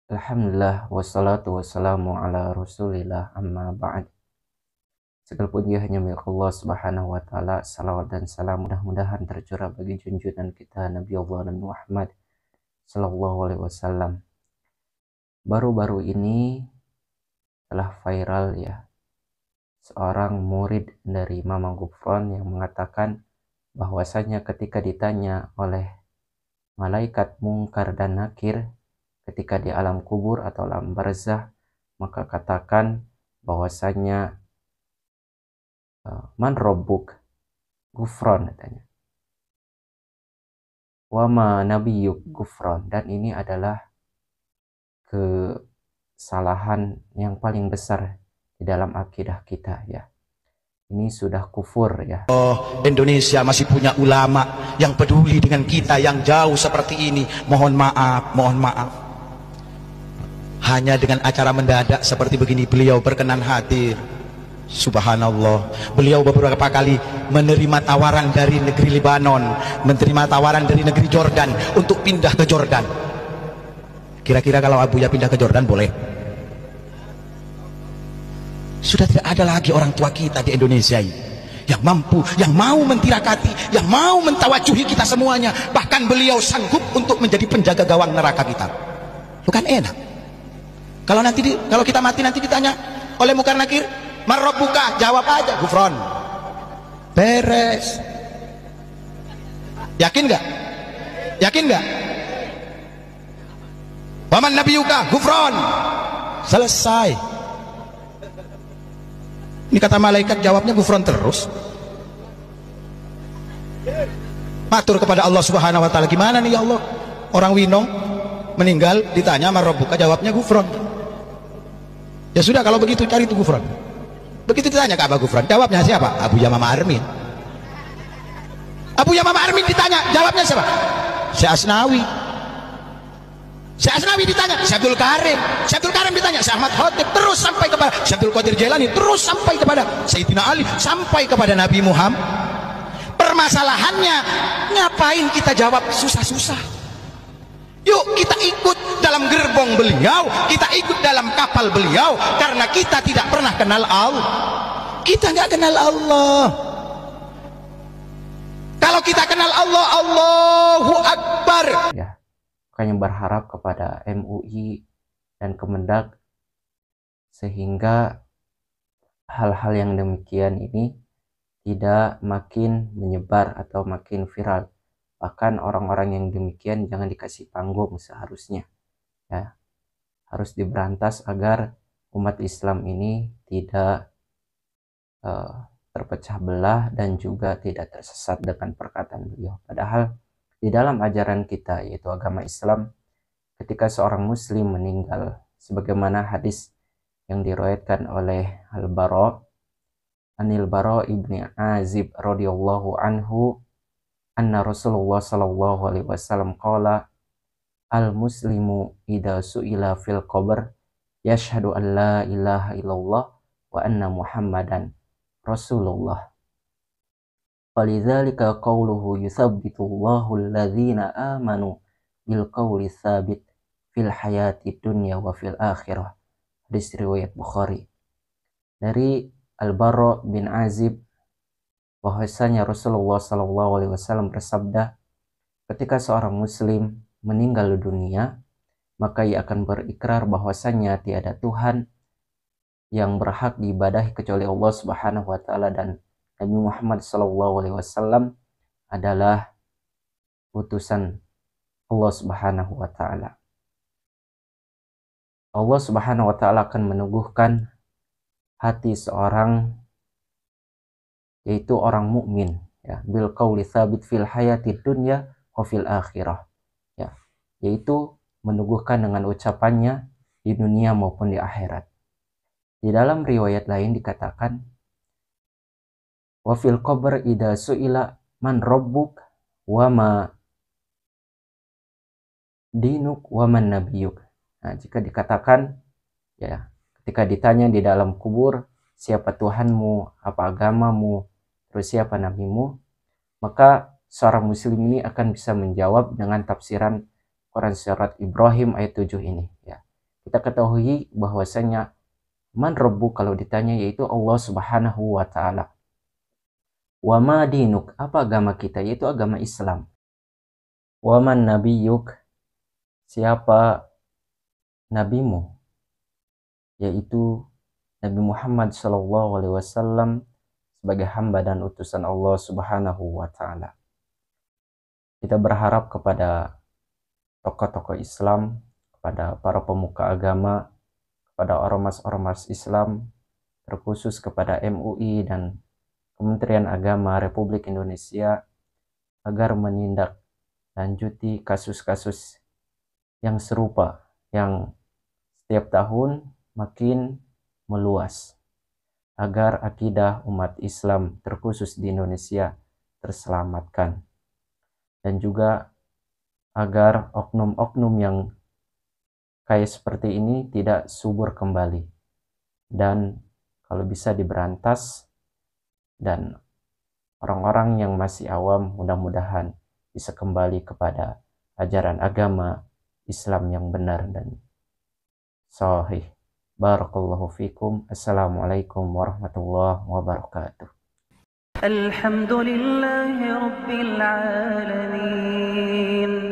Alhamdulillah wassalatu wassalamu ala Rasulillah amma ba'd. Segala puji hanya milik Allah Subhanahu wa taala. Salawat dan salam mudah-mudahan tercurah bagi junjungan kita Nabi Allah Nabi Muhammad sallallahu alaihi wasallam. Baru-baru ini telah viral ya, seorang murid dari Mama Gufron yang mengatakan bahwasanya ketika ditanya oleh malaikat Mungkar dan Nakir ketika di alam kubur atau alam barzah, maka katakan bahwasanya man robbuk, Gufron katanya, wama nabiyuk, Gufron. Dan ini adalah kesalahan yang paling besar di dalam akidah kita ya. Ini sudah kufur ya. Indonesia masih punya ulama yang peduli dengan kita yang jauh seperti ini. Mohon maaf. Hanya dengan acara mendadak seperti begini beliau berkenan hadir. Subhanallah. Beliau beberapa kali menerima tawaran dari negeri Lebanon, menerima tawaran dari negeri Jordan untuk pindah ke Jordan. Kira-kira kalau Abuya pindah ke Jordan boleh? Sudah tidak ada lagi orang tua kita di Indonesia ini yang mampu, yang mau mentirakati, yang mau mentawajuhi kita semuanya. Bahkan beliau sanggup untuk menjadi penjaga gawang neraka kita. Bukan enak kalau kita mati nanti ditanya oleh Mungkar Nakir, marrobuka, jawab aja Gufron, beres. Yakin nggak? Waman nabiyuka, Gufron, selesai. Ini kata malaikat jawabnya Gufron terus. Matur kepada Allah Subhanahu wa taala, gimana nih ya Allah? Orang Winong meninggal ditanya marrobuka, jawabnya Gufron. Ya sudah kalau begitu cari itu Gufron. Begitu ditanya ke Abah Gufron, jawabnya siapa? Abuya Mama Armin. Abuya Mama Armin ditanya, jawabnya siapa? Syekh Asnawi. Syekh Asnawi ditanya, Syekh Abdul Karim. Syekh Abdul Karim ditanya, Syekh Ahmad Khotib, terus sampai kepada Syekh Abdul Qadir Jailani, terus sampai kepada Sayyidina Ali, sampai kepada Nabi Muhammad. Permasalahannya, ngapain kita jawab susah-susah? Yuk kita ikut dalam gerbong beliau, kita ikut dalam kapal beliau, karena kita tidak pernah kenal Allah. Kita nggak kenal Allah. Kalau kita kenal Allah, Allahu Akbar Ya, makanya berharap kepada MUI dan Kemendak sehingga hal-hal yang demikian ini tidak makin menyebar atau makin viral. Bahkan orang-orang yang demikian jangan dikasih panggung seharusnya ya. Harus diberantas agar umat Islam ini tidak terpecah belah dan juga tidak tersesat dengan perkataan beliau. Padahal di dalam ajaran kita yaitu agama Islam, ketika seorang muslim meninggal, sebagaimana hadis yang diriwayatkan oleh Al-Bara Anil Bara ibni Azib radhiyallahu anhu, anna Rasulullah sallallahu alaihi wasallam qala, al muslimu idza su'ila fil qabr yashhadu an la ilaha illallah wa anna Muhammadan Rasulullah. Walidzalika qawluhu yuthabbitullahu alladhina amanu bil qawli tsabit fil hayati dunya wa fil akhirah. Hadis riwayat Bukhari. Dari Al-Bara bin Azib bahwasanya Rasulullah sallallahu alaihi wasallam bersabda, ketika seorang muslim meninggal dunia, maka ia akan berikrar bahwasanya tiada Tuhan yang berhak diibadahi kecuali Allah Subhanahu wa taala dan Nabi Muhammad sallallahu alaihi wasallam adalah utusan Allah Subhanahu wa taala. Allah Subhanahu wa taala akan meneguhkan hati seorang, yaitu orang mukmin ya, bil qauli tsabit fil hayati dunya wa fil akhirah ya, yaitu meneguhkan dengan ucapannya di dunia maupun di akhirat. Di dalam riwayat lain dikatakan, wa fil qabr idza su'ila man rabbuk wa ma dinuk wa man nabiyuk. Nah, jika dikatakan ya, ketika ditanya di dalam kubur, siapa Tuhanmu, apa agamamu, terus siapa nabimu, maka seorang muslim ini akan bisa menjawab dengan tafsiran Quran surat Ibrahim ayat 7 ini ya. Kita ketahui bahwasanya man rabbu kalau ditanya yaitu Allah Subhanahu wa taala. Wa ma dinuk, apa agama kita? Yaitu agama Islam. Wa man nabiyyuk, siapa nabimu? Yaitu Nabi Muhammad sallallahu alaihi wasallam sebagai hamba dan utusan Allah Subhanahu wa taala. Kita berharap kepada tokoh-tokoh Islam, kepada para pemuka agama, kepada ormas-ormas Islam, terkhusus kepada MUI dan Kementerian Agama Republik Indonesia agar menindaklanjuti kasus-kasus yang serupa yang setiap tahun makin meluas agar akidah umat Islam terkhusus di Indonesia terselamatkan, dan juga agar oknum-oknum yang kayak seperti ini tidak subur kembali dan kalau bisa diberantas, dan orang-orang yang masih awam mudah-mudahan bisa kembali kepada ajaran agama Islam yang benar dan sahih. Barakallahu fikum. Assalamualaikum warahmatullahi wabarakatuh. Alhamdulillahi Rabbil Alamin.